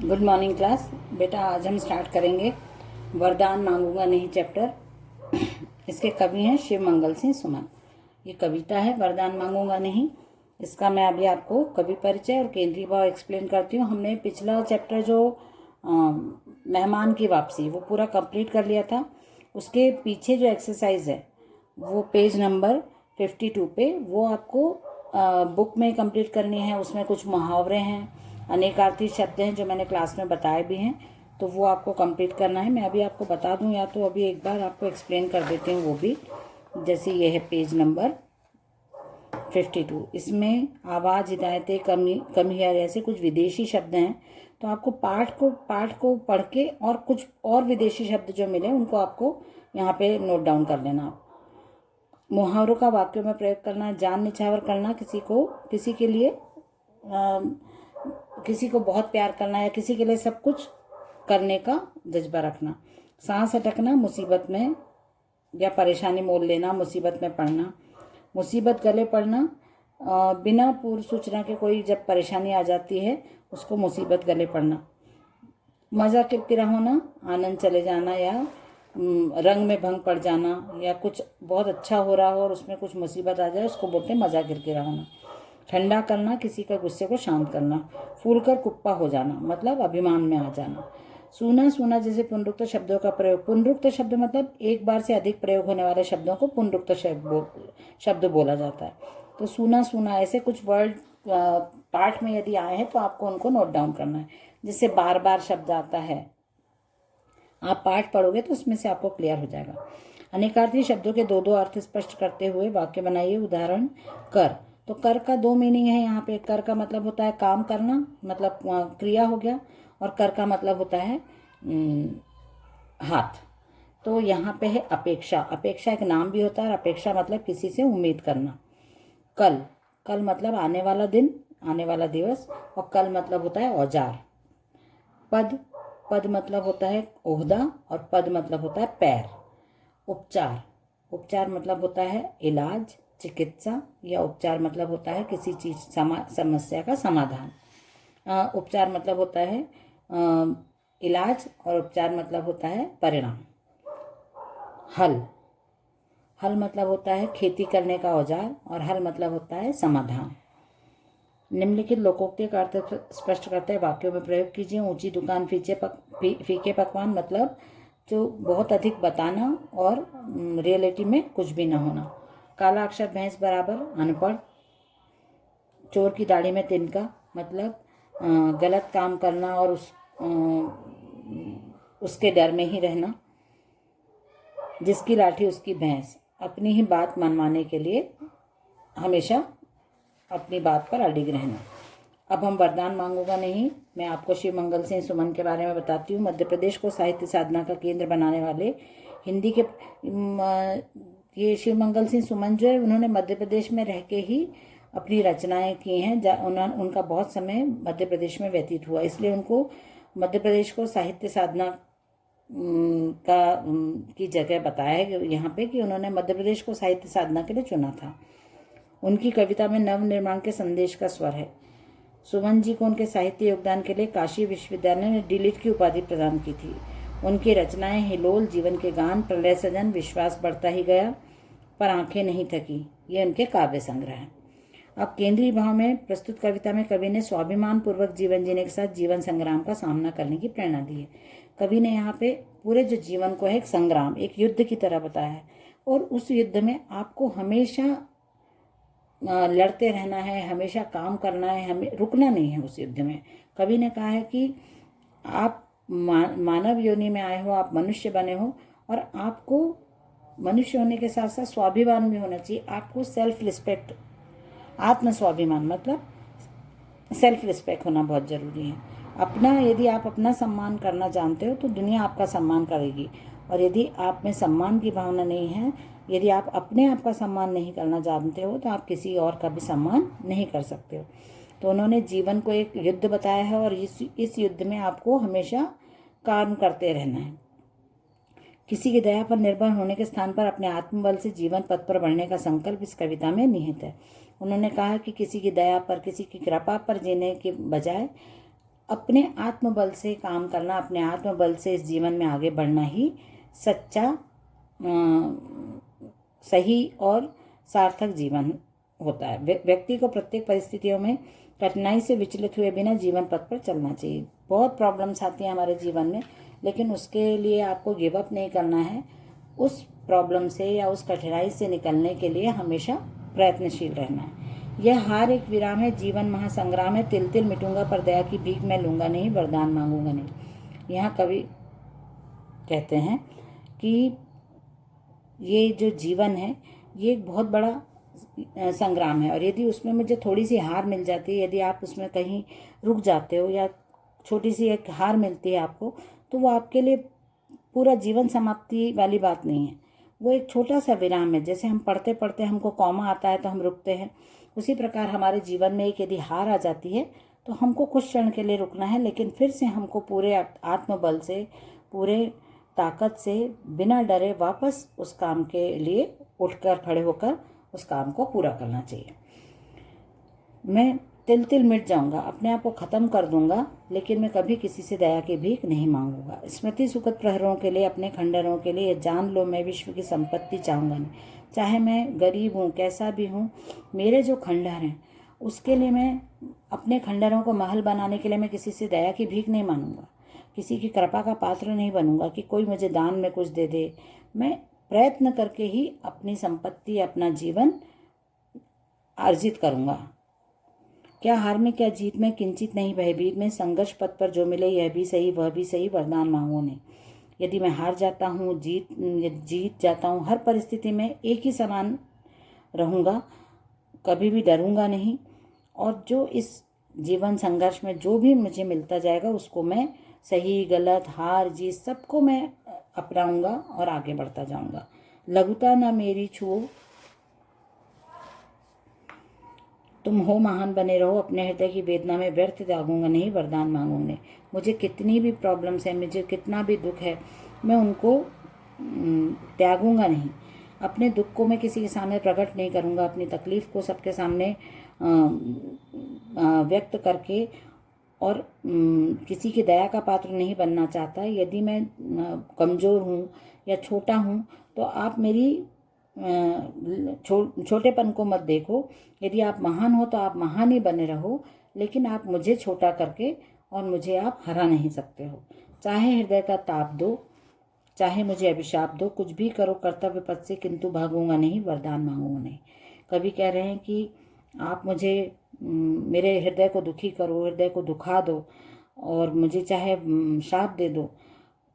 Good morning class. बेटा आज हम स्टार्ट करेंगे वरदान मांगूंगा नहीं चैप्टर। इसके कवि हैं शिव मंगल सिंह सुमन। ये कविता है वरदान मांगूंगा नहीं। इसका मैं अभी आपको कवि परिचय और केंद्रीय भाव एक्सप्लेन करती हूँ। हमने पिछला चैप्टर जो मेहमान की वापसी वो पूरा कंप्लीट कर लिया था। उसके पीछे जो एक्सरसाइज है वो पेज नंबर 52 पे वो आपको बुक में कंप्लीट करनी है। उसमें कुछ मुहावरे हैं, अनेकार्थी शब्द हैं जो मैंने क्लास में बताए भी हैं, तो वो आपको कंप्लीट करना है। मैं अभी आपको बता दूं या तो अभी एक बार आपको एक्सप्लेन कर देती हूँ वो भी। जैसे ये है पेज नंबर 52। इसमें आवाज़, हिदायतें, कमियाँ ऐसे कुछ विदेशी शब्द हैं, तो आपको पाठ को पढ़ के और कुछ और विदेशी शब्द जो मिले उनको आपको यहाँ पे नोट डाउन कर लेना। मुहावरों का वाक्यों में प्रयोग करना, जान निछावर करना, किसी के लिए किसी को बहुत प्यार करना या किसी के लिए सब कुछ करने का जज्बा रखना। सांस अटकना, मुसीबत में या परेशानी मोल लेना, मुसीबत में पड़ना, मुसीबत गले पड़ना, बिना पूर्व सूचना के कोई जब परेशानी आ जाती है उसको मुसीबत गले पड़ना। मज़ा किरकिरा होना, आनंद चले जाना या रंग में भंग पड़ जाना, या कुछ बहुत अच्छा हो रहा हो और उसमें कुछ मुसीबत आ जाए उसको बोलते हैं मज़ा किरकिरा होना। ठंडा करना, किसी का गुस्से को शांत करना। फूल कर कुप्पा हो जाना मतलब अभिमान में आ जाना। सूना सूना जैसे पुनरुक्त शब्दों का प्रयोग। पुनरुक्त शब्द मतलब एक बार से अधिक प्रयोग होने वाले शब्दों को पुनरुक्त शब्द बोला जाता है। तो सूना सूना ऐसे कुछ वर्ड पाठ में यदि आए हैं तो आपको उनको नोट डाउन करना है। जिससे बार बार शब्द आता है, आप पाठ पढ़ोगे तो उसमें से आपको क्लियर हो जाएगा। अनेकार्थी शब्दों के दो दो अर्थ स्पष्ट करते हुए वाक्य बनाइए। उदाहरण कर, तो कर का दो मीनिंग है यहाँ पे। कर का मतलब होता है काम करना, मतलब क्रिया हो गया, और कर का मतलब होता है हाथ। तो यहाँ पे है अपेक्षा। अपेक्षा एक नाम भी होता है और अपेक्षा मतलब किसी से उम्मीद करना। कल, कल मतलब आने वाला दिन, आने वाला दिवस, और कल मतलब होता है औजार। पद, पद मतलब होता है ओहदा और पद मतलब होता है पैर। उपचार, उपचार मतलब होता है इलाज, चिकित्सा, या उपचार मतलब होता है किसी चीज समस्या का समाधान। उपचार मतलब होता है इलाज, और उपचार मतलब होता है परिणाम। हल, हल मतलब होता है खेती करने का औजार, और हल मतलब होता है समाधान। निम्नलिखित लोकोक्ति का अर्थ स्पष्ट करते हैं, वाक्यों में प्रयोग कीजिए। ऊंची दुकान फीके पकवान मतलब जो बहुत अधिक बताना और रियलिटी में कुछ भी ना होना। काला अक्षर भैंस बराबर अनपढ़। चोर की दाढ़ी में तिनका मतलब गलत काम करना और उसके डर में ही रहना। जिसकी लाठी उसकी भैंस, अपनी ही बात मनवाने के लिए हमेशा अपनी बात पर अडिग रहना। अब हम वरदान मांगूंगा नहीं, मैं आपको शिव मंगल सिंह सुमन के बारे में बताती हूँ। मध्य प्रदेश को साहित्य साधना का केंद्र बनाने वाले हिंदी के ये शिव मंगल सिंह सुमन जो है, उन्होंने मध्य प्रदेश में रह के ही अपनी रचनाएं की हैं। उनका बहुत समय मध्य प्रदेश में व्यतीत हुआ, इसलिए उनको मध्य प्रदेश को साहित्य साधना की जगह बताया है यहाँ पे, कि उन्होंने मध्य प्रदेश को साहित्य साधना के लिए चुना था। उनकी कविता में नव निर्माण के संदेश का स्वर है। सुमन जी को उनके साहित्य योगदान के लिए काशी विश्वविद्यालय ने डीलिट की उपाधि प्रदान की थी। उनकी रचनाएं हिलोल, जीवन के गान, प्रलय सजन, विश्वास बढ़ता ही गया, पर आंखें नहीं थकी, ये उनके काव्य संग्रह हैं। अब केंद्रीय भाव में प्रस्तुत कविता में कवि ने स्वाभिमान पूर्वक जीवन जीने के साथ जीवन संग्राम का सामना करने की प्रेरणा दी है। कवि ने यहाँ पे पूरे जो जीवन को है एक संग्राम, एक युद्ध की तरह बताया है, और उस युद्ध में आपको हमेशा लड़ते रहना है, हमेशा काम करना है, हमें रुकना नहीं है उस युद्ध में। कवि ने कहा है कि आप मानव योनि में आए हो, आप मनुष्य बने हो, और आपको मनुष्य होने के साथ साथ स्वाभिमान भी होना चाहिए। आपको सेल्फ रिस्पेक्ट, आत्म स्वाभिमान मतलब सेल्फ रिस्पेक्ट होना बहुत ज़रूरी है। अपना, यदि आप अपना सम्मान करना जानते हो तो दुनिया आपका सम्मान करेगी, और यदि आप में सम्मान की भावना नहीं है, यदि आप अपने आप का सम्मान नहीं करना जानते हो, तो आप किसी और का भी सम्मान नहीं कर सकते हो। तो उन्होंने जीवन को एक युद्ध बताया है, और इस युद्ध में आपको हमेशा काम करते रहना है। किसी की दया पर निर्भर होने के स्थान पर अपने आत्मबल से जीवन पथ पर बढ़ने का संकल्प इस कविता में निहित है। उन्होंने कहा कि किसी की दया पर, किसी की कृपा पर जीने के बजाय अपने आत्मबल से काम करना, अपने आत्मबल से इस जीवन में आगे बढ़ना ही सच्चा सही और सार्थक जीवन होता है। व्यक्ति को प्रत्येक परिस्थितियों में कठिनाई से विचलित हुए बिना जीवन पथ पर चलना चाहिए। बहुत प्रॉब्लम्स आती हैं हमारे जीवन में, लेकिन उसके लिए आपको गिव अप नहीं करना है। उस प्रॉब्लम से या उस कठिनाई से निकलने के लिए हमेशा प्रयत्नशील रहना है। यह हार एक विराम है, जीवन महासंग्राम है। तिल तिल मिटूंगा पर दया की भीख मैं लूंगा नहीं, वरदान मांगूंगा नहीं। यहाँ कवि कहते हैं कि ये जो जीवन है ये एक बहुत बड़ा संग्राम है, और यदि उसमें मुझे थोड़ी सी हार मिल जाती है, यदि आप उसमें कहीं रुक जाते हो या छोटी सी एक हार मिलती है आपको, तो वो आपके लिए पूरा जीवन समाप्ति वाली बात नहीं है। वो एक छोटा सा विराम है। जैसे हम पढ़ते पढ़ते हमको कॉमा आता है तो हम रुकते हैं, उसी प्रकार हमारे जीवन में एक यदि हार आ जाती है तो हमको कुछ क्षण के लिए रुकना है, लेकिन फिर से हमको पूरे आत्मबल से, पूरे ताकत से, बिना डरे वापस उस काम के लिए उठकर खड़े होकर उस काम को पूरा करना चाहिए। मैं तिल तिल मिट जाऊंगा, अपने आप को ख़त्म कर दूंगा, लेकिन मैं कभी किसी से दया की भीख नहीं मांगूंगा। स्मृति सुखद प्रहरों के लिए, अपने खंडहरों के लिए जान लो मैं विश्व की संपत्ति चाहूँगा नहीं। चाहे मैं गरीब हूँ, कैसा भी हूँ, मेरे जो खंडहर हैं उसके लिए, मैं अपने खंडहरों को महल बनाने के लिए मैं किसी से दया की भीख नहीं मांगूंगा, किसी की कृपा का पात्र नहीं बनूंगा कि कोई मुझे दान में कुछ दे दे। मैं प्रयत्न करके ही अपनी संपत्ति, अपना जीवन अर्जित करूंगा। क्या हार में क्या जीत में किंचित नहीं भयभीत में, संघर्ष पथ पर जो मिले यह भी सही वह भी सही, वरदान मांगो नहीं। यदि मैं हार जाता हूँ, जीत जाता हूँ, हर परिस्थिति में एक ही समान रहूँगा, कभी भी डरूंगा नहीं। और जो इस जीवन संघर्ष में जो भी मुझे मिलता जाएगा उसको मैं सही गलत हार जीत सबको मैं अपनाऊंगा और आगे बढ़ता जाऊंगा। लघुता न मेरी छुओ, तुम हो महान बने रहो, अपने हृदय की वेदना में व्यर्थ त्यागूंगा नहीं, वरदान मांगूंगा नहीं। मुझे कितनी भी प्रॉब्लम्स है, मुझे कितना भी दुख है, मैं उनको त्यागूंगा नहीं। अपने दुख को मैं किसी के सामने प्रकट नहीं करूंगा, अपनी तकलीफ को सबके सामने व्यक्त करके और किसी की दया का पात्र नहीं बनना चाहता। यदि मैं कमज़ोर हूँ या छोटा हूँ तो आप मेरी छोटेपन को मत देखो। यदि आप महान हो तो आप महान ही बने रहो, लेकिन आप मुझे छोटा करके और मुझे आप हरा नहीं सकते हो। चाहे हृदय का ताप दो, चाहे मुझे अभिशाप दो, कुछ भी करो कर्तव्य पथ से, किंतु भागूंगा नहीं, वरदान मांगूंगा नहीं। कवि कह रहे हैं कि आप मुझे मेरे हृदय को दुखी करो, हृदय को दुखा दो और मुझे चाहे श्राप दे दो,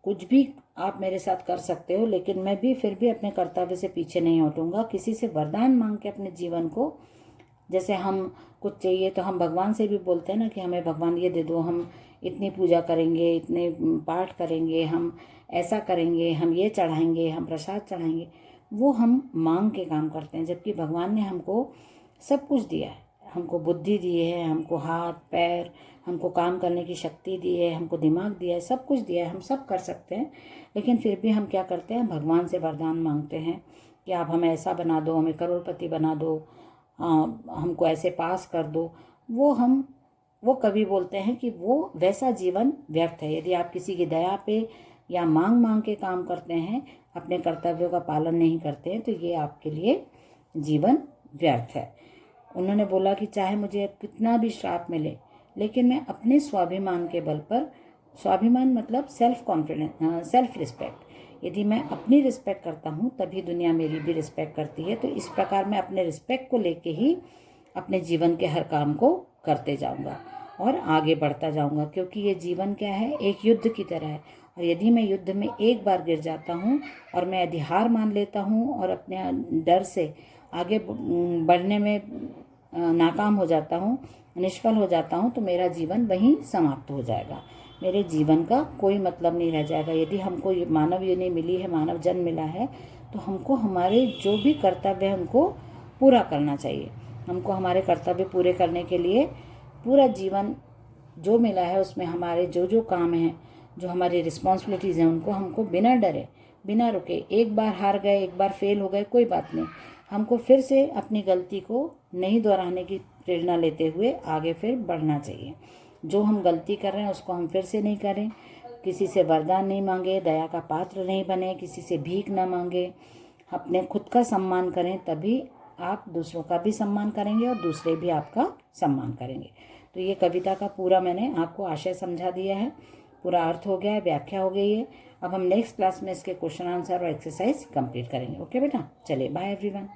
कुछ भी आप मेरे साथ कर सकते हो, लेकिन मैं भी फिर भी अपने कर्तव्य से पीछे नहीं हटूंगा। किसी से वरदान मांग के अपने जीवन को, जैसे हम कुछ चाहिए तो हम भगवान से भी बोलते हैं ना कि हमें भगवान ये दे दो, हम इतनी पूजा करेंगे, इतने पाठ करेंगे, हम ऐसा करेंगे, हम ये चढ़ाएंगे, हम प्रसाद चढ़ाएंगे, वो हम मांग के काम करते हैं। जबकि भगवान ने हमको सब कुछ दिया है, हमको बुद्धि दी है, हमको हाथ पैर, हमको काम करने की शक्ति दी है, हमको दिमाग दिया है, सब कुछ दिया है, हम सब कर सकते हैं। लेकिन फिर भी हम क्या करते हैं, भगवान से वरदान मांगते हैं कि आप हमें ऐसा बना दो, हमें करोड़पति बना दो, हमको ऐसे पास कर दो। वो कभी बोलते हैं कि वो वैसा जीवन व्यर्थ है। यदि आप किसी की दया पे या मांग मांग के काम करते हैं, अपने कर्तव्यों का पालन नहीं करते हैं, तो ये आपके लिए जीवन व्यर्थ है। उन्होंने बोला कि चाहे मुझे कितना भी श्राप मिले, लेकिन मैं अपने स्वाभिमान के बल पर, स्वाभिमान मतलब सेल्फ कॉन्फिडेंस, सेल्फ रिस्पेक्ट, यदि मैं अपनी रिस्पेक्ट करता हूँ तभी दुनिया मेरी भी रिस्पेक्ट करती है। तो इस प्रकार मैं अपने रिस्पेक्ट को लेके ही अपने जीवन के हर काम को करते जाऊँगा और आगे बढ़ता जाऊँगा, क्योंकि ये जीवन क्या है, एक युद्ध की तरह है। और यदि मैं युद्ध में एक बार गिर जाता हूँ और मैं यदि हार मान लेता हूँ और अपने डर से आगे बढ़ने में नाकाम हो जाता हूँ, निष्फल हो जाता हूँ, तो मेरा जीवन वहीं समाप्त हो जाएगा, मेरे जीवन का कोई मतलब नहीं रह जाएगा। यदि हमको ये मानव योनि मिली है, मानव जन्म मिला है, तो हमको हमारे जो भी कर्तव्य है उनको पूरा करना चाहिए। हमको हमारे कर्तव्य पूरे करने के लिए पूरा जीवन जो मिला है उसमें हमारे जो जो काम हैं, जो हमारी रिस्पॉन्सिबिलिटीज़ हैं, उनको हमको बिना डरे, बिना रुके, एक बार हार गए, एक बार फेल हो गए, कोई बात नहीं, हमको फिर से अपनी गलती को नहीं दोहराने की प्रेरणा लेते हुए आगे फिर बढ़ना चाहिए। जो हम गलती कर रहे हैं उसको हम फिर से नहीं करें, किसी से वरदान नहीं मांगे, दया का पात्र नहीं बने, किसी से भीख ना मांगे, अपने खुद का सम्मान करें, तभी आप दूसरों का भी सम्मान करेंगे और दूसरे भी आपका सम्मान करेंगे। तो ये कविता का पूरा मैंने आपको आशय समझा दिया है, पूरा अर्थ हो गया है, व्याख्या हो गई है। अब हम नेक्स्ट क्लास में इसके क्वेश्चन आंसर और एक्सरसाइज कंप्लीट करेंगे। ओके बेटा, चलिए बाय एवरीवन।